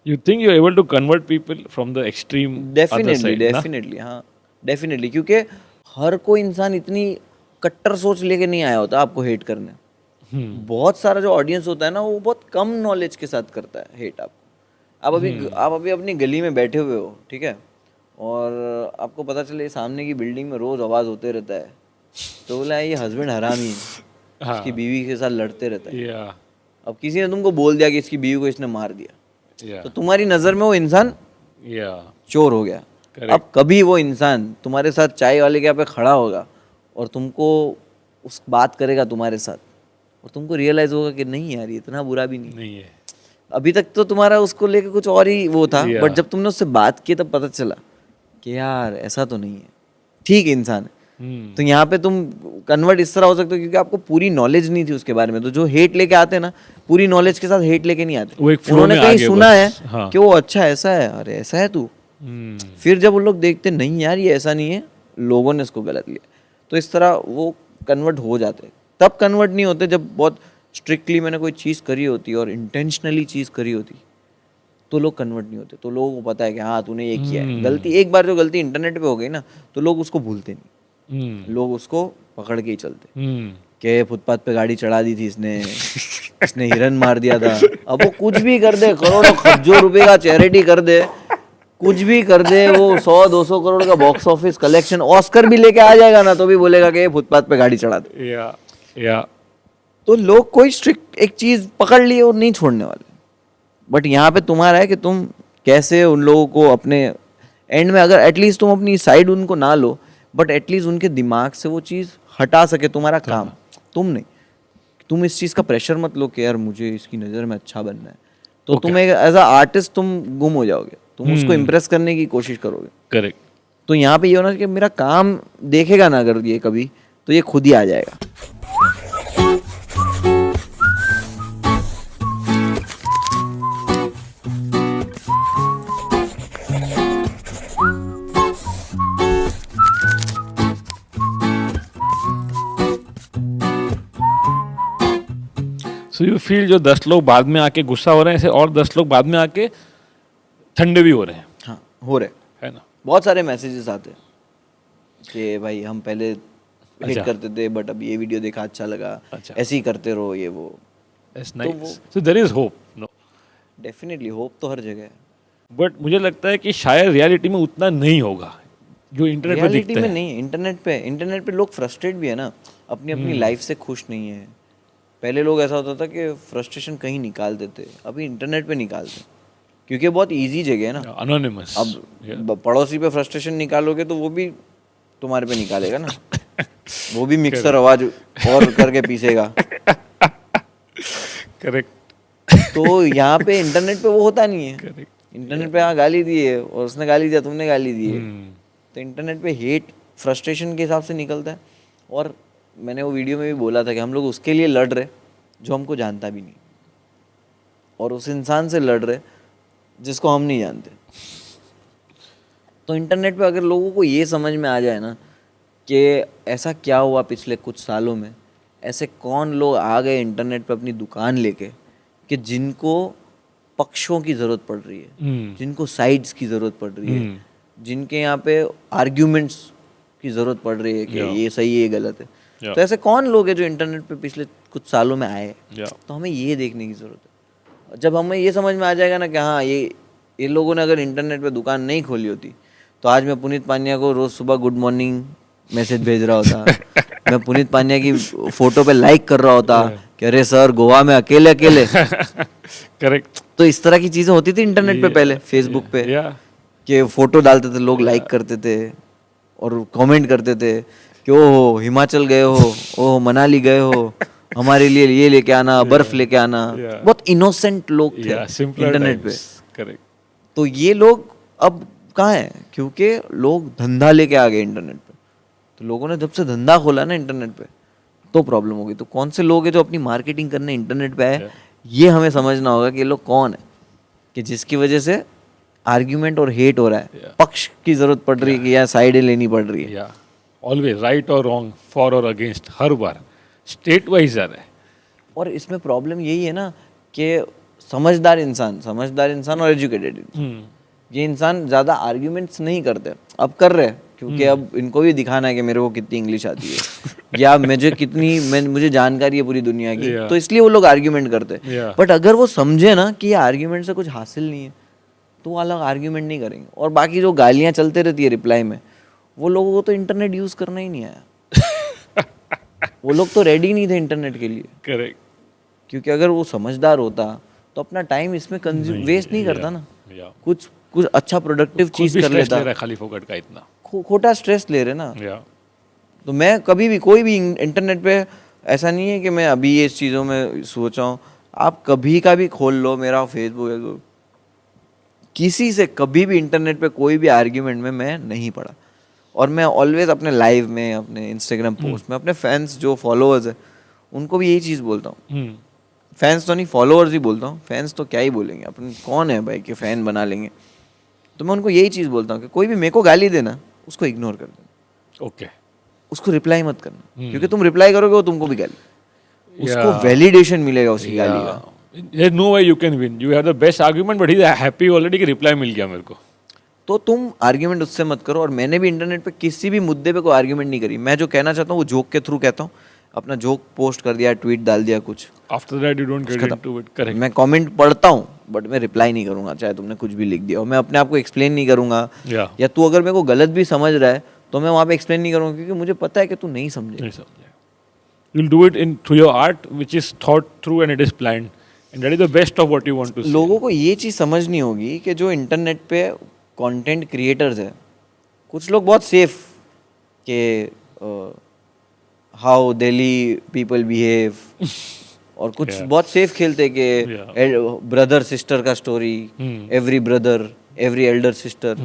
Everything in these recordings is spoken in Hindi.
You think you're able to convert people from the extreme other definitely side, ना? डेफिनेटली हाँ डेफिनेटली, क्योंकि हर कोई इंसान इतनी कट्टर सोच लेके नहीं आया होता आपको हेट करने। बहुत सारा जो ऑडियंस होता है ना, वो बहुत कम नॉलेज के साथ करता है हेट। आप अभी अपनी गली में बैठे हुए हो, ठीक है, और आपको पता चले सामने की बिल्डिंग में रोज आवाज होते रहता है, तो बोला ये हस्बैंड हरामी है, इसकी बीवी के साथ लड़ते रहता है। Yeah, अब किसी ने तुमको बोल दिया कि इसकी बीवी को इसने मार दिया, yeah, तो तुम्हारी नजर में वो इंसान yeah. चोर हो गया। Correct. अब कभी वो इंसान तुम्हारे साथ चाय वाले के यहाँ पे खड़ा होगा और तुमको उस बात करेगा तुम्हारे साथ, और तुमको रियलाइज होगा कि नहीं यार ये इतना बुरा भी नहीं। नहीं है। अभी तक तो तुम्हारा उसको लेके कुछ और ही वो था, Yeah. बट जब तुमने उससे बात की तब पता चला कि यार ऐसा तो नहीं है, ठीक इंसान है। तो यहाँ पे तुम कन्वर्ट इस तरह हो सकते हो क्योंकि आपको पूरी नॉलेज नहीं थी उसके बारे में। तो जो हेट लेके आते हैं ना, पूरी नॉलेज के साथ हेट लेके नहीं आते। वो एक flow उन्होंने में कहीं आगे सुना है बस, हाँ। कि वो अच्छा ऐसा है, अरे ऐसा है तू, फिर जब वो लोग देखते नहीं यार ये ऐसा नहीं है, लोगों ने इसको गलत लिया, तो इस तरह वो कन्वर्ट हो जाते हैं। तब कन्वर्ट नहीं होते जब बहुत स्ट्रिक्टली मैंने कोई चीज़ करी होती और इंटेंशनली चीज़ करी होती, तो लोग कन्वर्ट नहीं होते। तो लोगों को पता है कि हाँ तूने ये किया है गलती। एक बार जो गलती इंटरनेट पे हो गई ना, तो लोग उसको भूलते नहीं, लोग उसको पकड़ के ही चलते कि फुटपाथ पे गाड़ी चढ़ा दी थी इसने हिरन मार दिया था। अब वो कुछ भी कर दे, करोड़ों खर्जों रुपए का चैरिटी कर दे, कुछ भी कर दे, वो 100-200 करोड़ का बॉक्स ऑफिस कलेक्शन, ऑस्कर भी लेके आ जाएगा ना, तो भी बोलेगा कि फुटपाथ पे गाड़ी चढ़ा दे। या तो लोग कोई स्ट्रिक्ट एक चीज पकड़ लिए और नहीं छोड़ने वाले। बट यहाँ पे तुम्हारा है कि तुम कैसे उन लोगों को अपने एंड में, अगर एटलीस्ट तुम अपनी साइड उनको ना लो, बट एटलीस्ट उनके दिमाग से वो चीज़ हटा सके तुम्हारा काम। तुम नहीं, तुम इस चीज़ का प्रेशर मत लो कि यार मुझे इसकी नज़र में अच्छा बनना है, तो तुम एक एज अ आर्टिस्ट तुम गुम हो जाओगे, तुम उसको इम्प्रेस करने की कोशिश करोगे। करेक्ट। तो यहाँ पे ये होना कि मेरा काम देखेगा ना अगर ये कभी, तो ये खुद ही आ जाएगा। सो यू फील जो 10 लोग बाद में आके गुस्सा हो रहे हैं, ऐसे और 10 लोग बाद में आके ठंडे भी हो रहे हैं, हाँ हो रहे, है ना? बहुत सारे मैसेजेस आते हैं कि भाई हम पहले अच्छा। हिट करते थे बट अब ये वीडियो देखा अच्छा लगा, अच्छा। ऐसे ही करते रहो ये वो। That's nice. So there is hope, no? Definitely hope तो हर जगह है। बट मुझे लगता है कि शायद रियलिटी में उतना नहीं होगा जो इंटरनेट पे रियलिटी दिखता में है। नहीं, इंटरनेट पे लोग फ्रस्ट्रेट भी है ना, अपनी अपनी लाइफ से खुश नहीं है। पहले लोग ऐसा होता था कि फ्रस्ट्रेशन कहीं निकालते थे, अभी इंटरनेट पे निकालते हैं क्योंकि बहुत इजी जगह है ना। Anonymous. अब पड़ोसी पे फ्रस्ट्रेशन निकालोगे तो वो भी तुम्हारे पे निकालेगा ना, वो भी मिक्सर आवाज और करके पीसेगा। करेक्ट। तो यहाँ पे इंटरनेट पे वो होता नहीं है। करेक्ट। इंटरनेट पे हाँ गाली दी है और उसने गाली दिया, तुमने गाली दी है, तो इंटरनेट पे हेट फ्रस्ट्रेशन के हिसाब से निकलता है। और मैंने वो वीडियो में भी बोला था कि हम लोग उसके लिए लड़ रहे जो हमको जानता भी नहीं, और उस इंसान से लड़ रहे जिसको हम नहीं जानते। तो इंटरनेट पे अगर लोगों को ये समझ में आ जाए ना कि ऐसा क्या हुआ पिछले कुछ सालों में, ऐसे कौन लोग आ गए इंटरनेट पे अपनी दुकान लेके कि जिनको पक्षों की ज़रूरत पड़ रही है, जिनको साइड्स की ज़रूरत पड़ रही है, जिनके यहाँ पे आर्ग्यूमेंट्स की ज़रूरत पड़ रही है कि ये सही है ये गलत है, तो ऐसे कौन लोग हैं जो इंटरनेट पे पिछले कुछ सालों में आए। तो हमें ये देखने की ज़रूरत है। जब हमें ये समझ में आ जाएगा ना कि हाँ ये लोगों ने अगर इंटरनेट पे दुकान नहीं खोली होती तो आज मैं पुनीत पानिया को रोज़ सुबह गुड मॉर्निंग मैसेज भेज रहा होता, मैं पुनीत पानिया की फोटो पे लाइक कर रहा होता कि अरे सर गोवा में अकेले अकेले। करेक्ट। तो इस तरह की चीज़ें होती थी इंटरनेट पे पहले, फेसबुक पे कि फोटो डालते थे लोग, लाइक करते थे और कमेंट करते थे कि ओ हिमाचल गए हो, ओ मनाली गए हो, हमारे लिए ये लेके आना, बर्फ लेके आना। बहुत इनोसेंट लोग थे इंटरनेट पे। करेक्ट। तो ये लोग अब कहाँ हैं, क्योंकि लोग धंधा लेके आ गए इंटरनेट पे। तो लोगों ने जब से धंधा खोला ना इंटरनेट पे तो प्रॉब्लम हो गई। तो कौन से लोग हैं जो अपनी मार्केटिंग करने इंटरनेट पे आए, ये हमें समझना होगा कि ये लोग कौन है कि जिसकी वजह से आर्ग्यूमेंट और हेट हो रहा है, पक्ष की जरूरत पड़ रही है कि यार साइडें लेनी पड़ रही है। ऑलवेज राइट और रॉन्ग, फॉर और अगेंस्ट, हर बार स्टेट वाइज आ रहा है। और इसमें प्रॉब्लम यही है ना कि समझदार इंसान और एजुकेटेड इंसान, ये इंसान ज़्यादा आर्ग्यूमेंट्स नहीं करते। अब कर रहे हैं क्योंकि अब इनको भी दिखाना है कि मेरे को कितनी इंग्लिश आती है या मुझे जानकारी है पूरी दुनिया की, तो इसलिए वो लोग आर्ग्यूमेंट करते हैं। बट अगर वो समझे ना कि ये आर्ग्यूमेंट से कुछ हासिल नहीं है तो वो अलग आर्ग्यूमेंट नहीं करेंगे। और बाकी जो गालियाँ चलते रहती है रिप्लाई में, वो लोगों को तो इंटरनेट यूज़ करना ही नहीं आया। वो लोग तो रेडी नहीं थे इंटरनेट के लिए। करेक्ट। क्योंकि अगर वो समझदार होता तो अपना टाइम इसमें वेस्ट नहीं करता ना, कुछ अच्छा प्रोडक्टिव चीज कर लेता। खाली फोकट का इतना खोटा स्ट्रेस ले रहे ना। तो मैं कभी भी कोई भी इंटरनेट पे, ऐसा नहीं है कि मैं अभी ये इस चीज़ों में सोचा हूँ, आप कभी का भी खोल लो मेरा फेसबुक, किसी से कभी भी इंटरनेट पे कोई भी आर्ग्यूमेंट में मैं नहीं पड़ा। और मैं ऑलवेज अपने लाइव में, अपने इंस्टाग्राम पोस्ट में अपने फैंस जो फॉलोअर्स है उनको भी यही चीज़ बोलता हूँ। फैंस तो नहीं, फॉलोअर्स ही बोलता हूँ। फैंस तो क्या ही बोलेंगे, अपन कौन है भाई कि फ़ैन बना लेंगे। तो मैं उनको यही चीज़ बोलता हूँ कि कोई भी मेरे को गाली देना, उसको इग्नोर कर देना। ओके। उसको रिप्लाई मत करना, क्योंकि तुम रिप्लाई करोगे वो तुमको भी गाली, उसको वैलिडेशन मिलेगा उसी गाली का। There's no way you can win. You have the best argument, but he's happy already कि रिप्लाई मिल गया मेरे को। तो तुम आर्ग्यूमेंट उससे मत करो। और मैंने भी इंटरनेट पे किसी भी मुद्दे पे कोई आर्ग्यूमेंट नहीं करी। मैं जो कहना चाहता हूँ वो जोक के थ्रू कहता हूँ। अपना जोक पोस्ट कर दिया, ट्वीट डाल दिया कुछ, after that you don't get into it. Correct. मैं कमेंट पढ़ता हूँ बट मैं रिप्लाई नहीं करूंगा, चाहे तुमने कुछ भी लिख दिया हो। मैं अपने आप को एक्सप्लेन नहीं करूंगा, या तू अगर मेरे को गलत भी समझ रहा है तो मैं वहाँ पे एक्सप्लेन नहीं करूंगा, क्योंकि मुझे पता है कि तू नहीं समझे। You'll do it in through your art, which is thought through and it is planned, and that is the best of what you want to see. लोगों को ये चीज़ समझनी होगी कि जो इंटरनेट पे कंटेंट क्रिएटर्स है, कुछ लोग बहुत सेफ के हाउ दिल्ली पीपल बिहेव, और कुछ बहुत सेफ खेलते कि ब्रदर सिस्टर का story, every brother every Elder sister.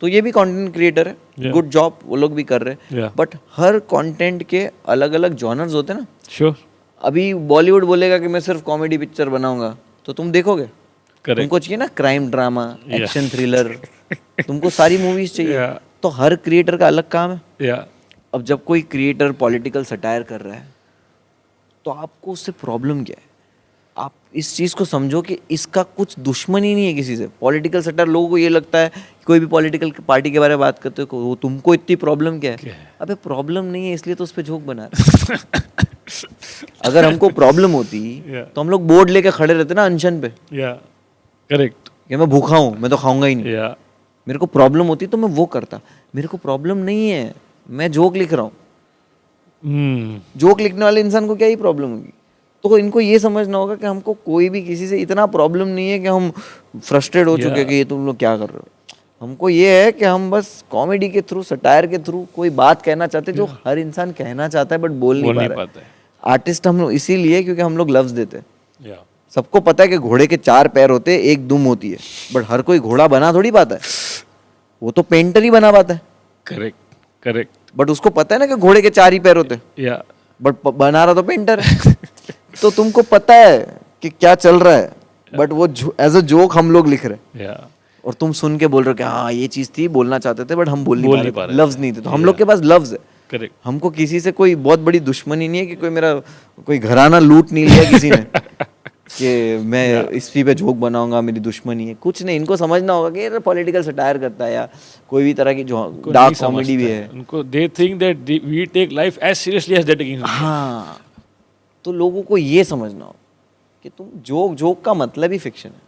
तो ये भी कंटेंट क्रिएटर है, गुड जॉब, वो लोग भी कर रहे हैं। बट हर कंटेंट के अलग अलग जॉनर्स होते हैं ना। श्योर। अभी बॉलीवुड बोलेगा कि मैं सिर्फ कॉमेडी पिक्चर बनाऊंगा, तो तुम देखोगे? तुमको चाहिए ना क्राइम ड्रामा, एक्शन थ्रिलर, तुमको सारी मूवीज चाहिए। तो हर क्रिएटर का अलग काम है। अब जब कोई क्रिएटर पॉलिटिकल सटायर कर रहा है तो आपको उससे प्रॉब्लम क्या है? आप इस चीज़ को समझो कि इसका कुछ दुश्मनी नहीं है किसी से। पॉलिटिकल सटायर, लोगों को ये लगता है कोई भी पॉलिटिकल पार्टी के बारे में बात करते हो, तुमको इतनी प्रॉब्लम क्या है? अबे प्रॉब्लम नहीं है, इसलिए तो उस पर जोक बना रहे। अगर हमको प्रॉब्लम होती तो हम लोग बोर्ड लेके खड़े रहते ना अनशन पे। करेक्ट। कि मैं भूखा हूँ, मैं तो खाऊंगा ही नहीं। मेरे को प्रॉब्लम होती तो मैं वो करता। मेरे को प्रॉब्लम नहीं है, मैं जोक लिख रहा हूँ। जोक लिखने वाले इंसान को क्या ही प्रॉब्लम होगी? तो इनको ये समझना होगा कि हमको कोई भी किसी से इतना प्रॉब्लम नहीं है कि हम फ्रस्ट्रेट हो चुके हैं कि ये तुम लोग क्या कर रहे हो। हमको ये है कि हम बस कॉमेडी के थ्रू, सटायर के थ्रू कोई बात कहना चाहते हैं जो हर इंसान कहना चाहता है बट बोल नहीं पा रहा है। आर्टिस्ट हम लोग इसीलिए क्योंकि हम लोग लफ्ज देते हैं। सबको पता है कि घोड़े के 4 पैर होते हैं, एक दुम होती है, बट हर कोई घोड़ा बना थोड़ी पाता है, वो तो पेंटर ही बना पाता है। Correct correct. बट उसको पता है ना कि घोड़े के 4 ही पैर होते हैं, बट बना रहा तो पेंटर है। तो तुमको पता है कि क्या चल रहा है, बट वो एज अ जोक हम लोग लिख रहे हैं। और तुम सुन के बोल रहे हो कि हाँ ये चीज थी, बोलना चाहते थे बट हम बोल नहीं पा रहे, लफ्ज नहीं थे। तो हम लोग के पास लफ्ज है। करेक्ट। हमको किसी से कोई बहुत बड़ी दुश्मनी नहीं है कि कोई मेरा कोई घराना लूट नहीं लिया किसी ने कि मैं इसी पे जोक बनाऊंगा, मेरी दुश्मनी है, कुछ नहीं। इनको समझना होगा कि ये पॉलिटिकल सटायर करता है या कोई भी तरह की जो डार्क कॉमेडी भी है। उनको they think that we take life as seriously as that taking. हाँ, तो लोगों को ये समझना हो कि तुम जोक का मतलब ही फिक्शन है।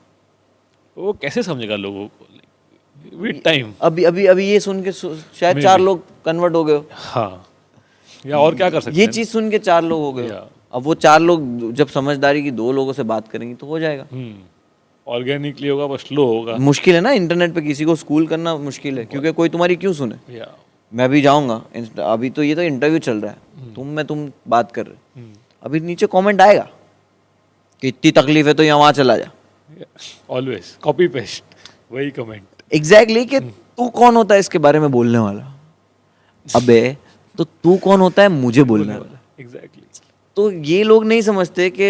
वो कैसे समझेगा लोगों को विद टाइम? अभी ये सुन के शायद 4 लोग कन्वर्ट हो गए। हाँ, या और क्या कर सकते हैं? ये चीज सुन के 4 लोग हो गए। अब वो 4 लोग जब समझदारी की 2 लोगों से बात करेंगे तो हो जाएगा। ऑर्गेनिकली होगा, बस स्लो होगा। मुश्किल है ना इंटरनेट पे किसी को स्कूल करना मुश्किल है, क्योंकि कोई तुम्हारी क्यों सुने। मैं भी जाऊंगा, अभी तो ये तो इंटरव्यू चल रहा है, तुम बात कर रहे, अभी नीचे कमेंट आएगा कि इतनी तकलीफ है तो यहाँ वहाँ चला जा। ऑलवेज कॉपी पेस्ट वही कमेंट। एग्जैक्टली कि तू कौन होता है इसके बारे में बोलने वाला? अबे तो तू कौन होता है मुझे बोलने वाला? एग्जैक्टली। तो ये लोग नहीं समझते कि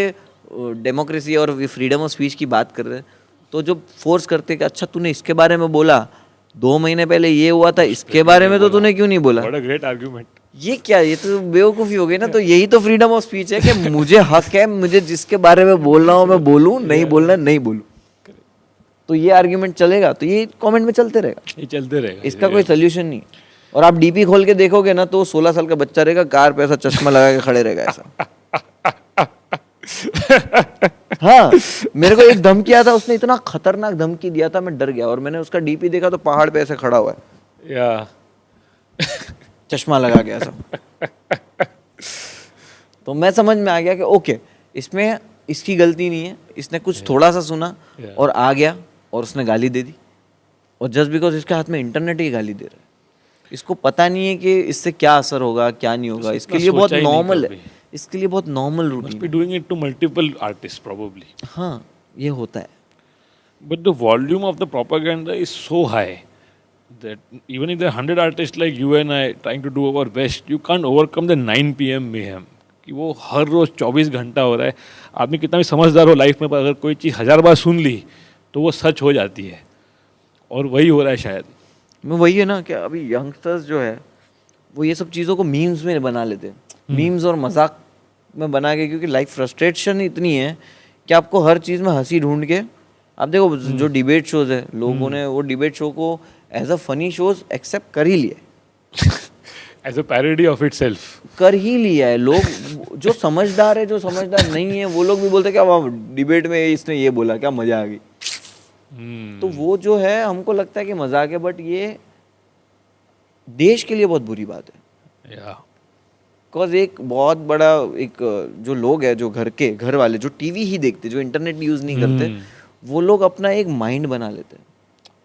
डेमोक्रेसी और फ्रीडम ऑफ स्पीच की बात कर रहे हैं, तो जो फोर्स करते कि अच्छा तूने इसके बारे में बोला, 2 महीने पहले ये हुआ था, इसके बारे में तो तूने क्यों नहीं बोला? What a great argument. ये क्या, ये तो बेवकूफ़ी हो गई ना। तो यही तो फ्रीडम ऑफ स्पीच है कि मुझे हक है, मुझे जिसके बारे में बोलना हो मैं बोलूँ, नहीं बोलना नहीं बोलूँ। तो ये आर्ग्यूमेंट चलेगा, तो ये कमेंट में चलते रहेगा, ये चलते रहेगा, इसका कोई सोल्यूशन नहीं। और आप डीपी खोल के देखोगे ना तो 16 साल का बच्चा रहेगा, कार पे ऐसा चश्मा लगा के खड़े रहेगा ऐसा। हाँ, मेरे को एक धमकी आया था, उसने इतना खतरनाक धमकी दिया था, मैं डर गया। और मैंने उसका डीपी देखा तो पहाड़ पे ऐसे खड़ा हुआ है, या चश्मा लगा के ऐसा। तो मैं समझ में आ गया कि ओके, इसमें इसकी गलती नहीं है, इसने कुछ थोड़ा सा सुना और आ गया और उसने गाली दे दी। और जस्ट बिकॉज इसके हाथ में इंटरनेट ही गाली दे रहा है, इसको पता नहीं है कि इससे क्या असर होगा क्या नहीं होगा। इसके लिए बहुत नॉर्मल है, इसके लिए बहुत normal routine. Be doing it to multiple artist probably. हाँ, ये होता है। But the volume of the propaganda is so high that even if there are 100 artists like you and I trying to do our best, you can't overcome the 9 PM mayhem. कि वो हर रोज 24 घंटा हो रहा है। आदमी कितना भी समझदार हो लाइफ में, पर अगर कोई चीज़ 1000 बार सुन ली तो वो सच हो जाती है। और वही हो रहा है शायद। मैं वही है ना कि अभी यंगस्टर्स जो है वो ये सब चीज़ों को मीम्स में बना लेते हैं, मीम्स और मजाक में बना के, क्योंकि लाइफ फ्रस्ट्रेशन इतनी है कि आपको हर चीज़ में हंसी ढूंढ के। आप देखो जो डिबेट शोज है, लोगों ने वो डिबेट शो को as a funny shows accept कर ही लिया, as a parody of itself कर ही लिया है। लोग जो समझदार है, जो समझदार नहीं है, वो लोग भी बोलते हैं क्या वाह डिबेट में इसने ये बोला, क्या मजा आ गई। तो वो जो है हमको लगता है कि मजाक है, बट ये देश के लिए बहुत बुरी बात है। या बिकॉज एक बहुत बड़ा एक जो लोग है, जो घर वाले जो टीवी ही देखते, जो इंटरनेट यूज़ नहीं करते, वो लोग अपना एक माइंड बना लेते हैं,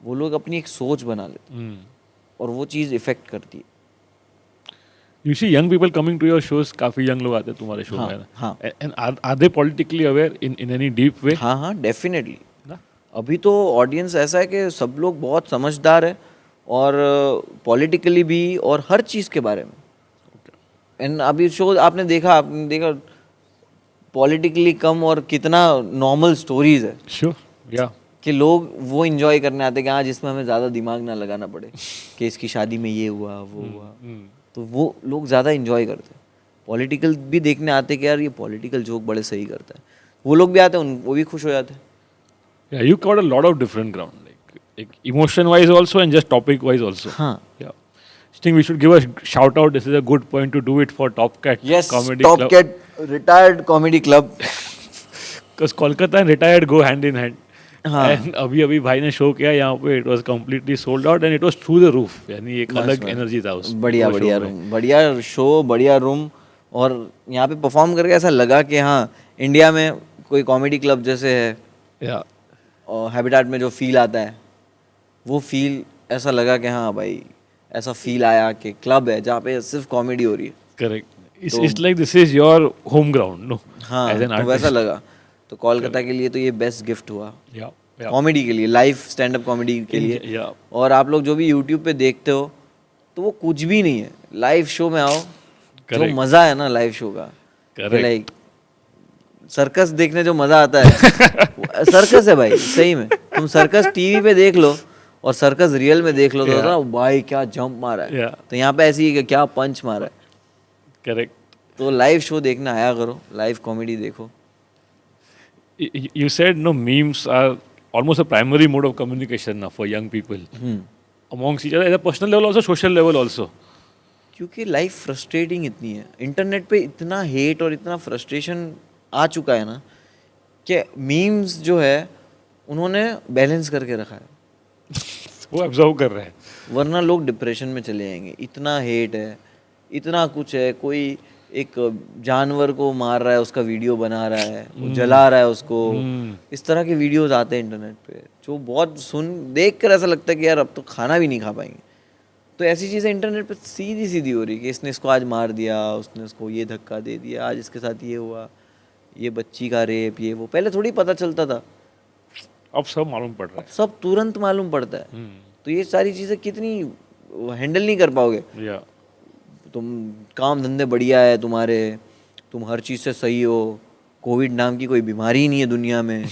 वो लोग अपनी एक सोच बना लेते हैं, और वो चीज़ इफेक्ट करती है। You see young people coming to your shows, काफी यंग लोग आते हैं तुम्हारे शो में। हाँ। And are they politically aware in any deep way? हाँ हाँ, डेफिनेटली। अभी तो ऑडियंस ऐसा है कि सब लोग बहुत समझदार है, और पॉलिटिकली भी, और हर चीज़ के बारे में। एंड अभी शो आपने देखा पॉलिटिकली कम और कितना नॉर्मल स्टोरीज है। श्योर, या कि लोग वो इंजॉय करने आते हैं कि हाँ, जिसमें हमें ज़्यादा दिमाग ना लगाना पड़े कि इसकी शादी में ये हुआ वो हुआ, तो वो लोग ज़्यादा इंजॉय करते हैं। पॉलिटिकल भी देखने आते कि यार ये पॉलिटिकल जोक बड़े सही करता है, वो लोग भी आते हैं, वो भी खुश हो जाते हैं। Yeah, you covered a lot of different ground, like emotion wise also and just topic wise also. हाँ, Yeah. I think we should give a shout out. This is a good point to do it for Top Cat Comedy Top Club. Cat Retired Comedy Club. Because Kolkata and retired go hand in hand. हाँ. And अभी भाई ने शो किया यहाँ पे, it was completely sold out and it was through the roof. यानी एक अलग एनर्जी था उस बढ़िया रूम, बढ़िया शो, बढ़िया रूम। और यहाँ पे परफॉर्म करके ऐसा लगा कि हाँ, इंडिया में कोई कॉमेडी क्लब जैसे है। Yeah. और हैबिटेट में जो फील आता है, वो फील ऐसा लगा कि हाँ भाई, ऐसा फील आया कि क्लब है जहाँ पे सिर्फ कॉमेडी हो रही है। Correct. It's like this is your home ground, no? हाँ, As an तो artist. वैसा लगा। तो कोलकाता के लिए तो ये बेस्ट गिफ्ट हुआ, Yeah. Yeah. कॉमेडी के लिए, लाइव स्टैंड अप कॉमेडी के लिए। Yeah. और आप लोग जो भी यूट्यूब पे देखते हो, तो वो कुछ भी नहीं है। लाइव शो में आओ, जो Correct. मज़ा है ना लाइव शो का, Correct. लाइक सर्कस देखने जो मज़ा आता है सर्कस है भाई, सही में। तुम सर्कस टीवी पे देख लो और सर्कस रियल में देख लो, तो ना भाई क्या जंप मारा है। Yeah. तो यहाँ पे ऐसी है कि क्या पंच मारा है। Correct. तो लाइव शो देखना आया करो, लाइव कॉमेडी देखो। You said no, memes are almost a primary mode of communication now for young people amongst each other, at a personal level also, social level also. क्योंकि लाइफ फ्रस्ट्रेटिंग इतनी है, इंटरनेट पे इतना हेट और इतना फ्रस्ट्रेशन आ चुका है ना, कि मीम्स जो है उन्होंने बैलेंस करके रखा है। वो ऑब्जर्व कर रहे हैं, वरना लोग डिप्रेशन में चले जाएंगे। इतना हेट है, इतना कुछ है। कोई एक जानवर को मार रहा है, उसका वीडियो बना रहा है, वो जला रहा है उसको। इस तरह के वीडियोस आते हैं इंटरनेट पे, जो बहुत देख कर ऐसा लगता है कि यार अब तो खाना भी नहीं खा पाएंगे। तो ऐसी चीज़ें इंटरनेट पे सीधी सीधी हो रही कि इसने इसको आज मार दिया, उसने इसको ये धक्का दे दिया, आज इसके साथ ये हुआ, ये बच्ची का रेप, ये वो। पहले थोड़ी पता चलता था, अब सब मालूम पड़ रहा अब सब तुरंत मालूम पड़ता है। तो ये सारी चीज़ें कितनी हैंडल नहीं कर पाओगे। है। तुम काम धंधे बढ़िया है तुम्हारे, तुम हर चीज़ से सही हो, कोविड नाम की कोई बीमारी ही नहीं है दुनिया में,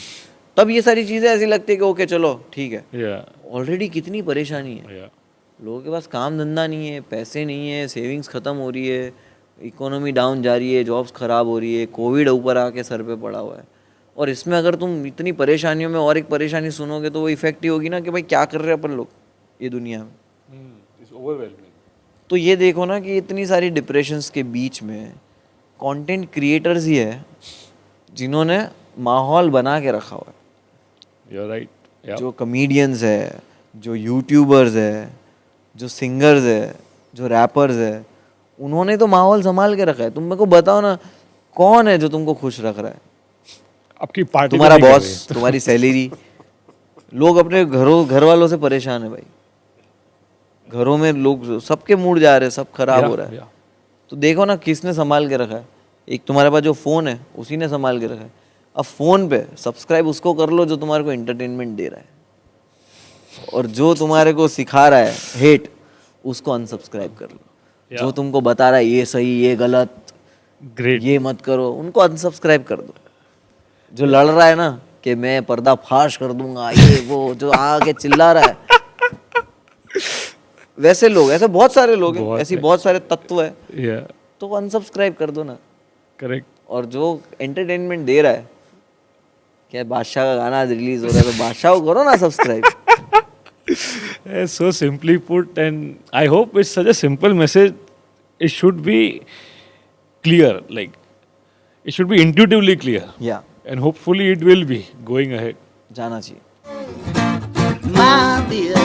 तब ये सारी चीज़ें ऐसी लगती है कि ओके चलो ठीक है। ऑलरेडी कितनी परेशानी है, लोगों के पास काम धंधा नहीं है, पैसे नहीं है, सेविंग्स ख़त्म हो रही है, इकोनॉमी डाउन जा रही है, जॉब्स ख़राब हो रही है, कोविड ऊपर आके सर पे पड़ा हुआ है। और इसमें अगर तुम इतनी परेशानियों में और एक परेशानी सुनोगे तो वो इफेक्ट ही होगी ना कि भाई क्या कर रहे हैं अपन लोग ये दुनिया में। It's overwhelming. तो ये देखो ना कि इतनी सारी डिप्रेशंस के बीच में कंटेंट क्रिएटर्स ही है जिन्होंने माहौल बना के रखा हुआ है। You are right. जो कमेडियंस है, जो यूट्यूबर्स है, जो सिंगर्स है, जो रैपर्स है, उन्होंने तो माहौल संभाल के रखा है। तुम मेरे को बताओ ना कौन है जो तुमको खुश रख रहा है? आपकी पार्टी तुम्हारा बॉस, तुम्हारी सैलरी। लोग अपने घर वालों से परेशान है भाई। घरों में लोग सबके मूड जा रहे हैं, सब खराब हो रहा है। तो देखो ना किसने संभाल के रखा है। एक तुम्हारे पास जो फ़ोन है उसी ने संभाल के रखा है। अब फ़ोन पे सब्सक्राइब उसको कर लो जो तुम्हारे को एंटरटेनमेंट दे रहा है, और जो तुम्हारे को सिखा रहा है हेट उसको अनसब्सक्राइब कर लो। जो तुमको बता रहा है ये सही ये गलत, ग्रेट। ये मत करो, उनको अनसब्सक्राइब कर दो। जो लड़ रहा है ना कि मैं पर्दा फाश कर दूंगा, ये वो जो आके चिल्ला रहा है, वैसे लोग, ऐसे बहुत सारे लोग हैं, ऐसी बहुत सारे तत्व है, तो अनसब्सक्राइब कर दो ना। करेक्ट। और जो एंटरटेनमेंट दे रहा है, क्या बादशाह का गाना रिलीज हो रहा है तो बादशाह को करो ना subscribe. So simply put, and I hope it's such a simple message. It should be clear, like it should be intuitively clear, या and hopefully it will be going ahead. जाना चाहिए। My dear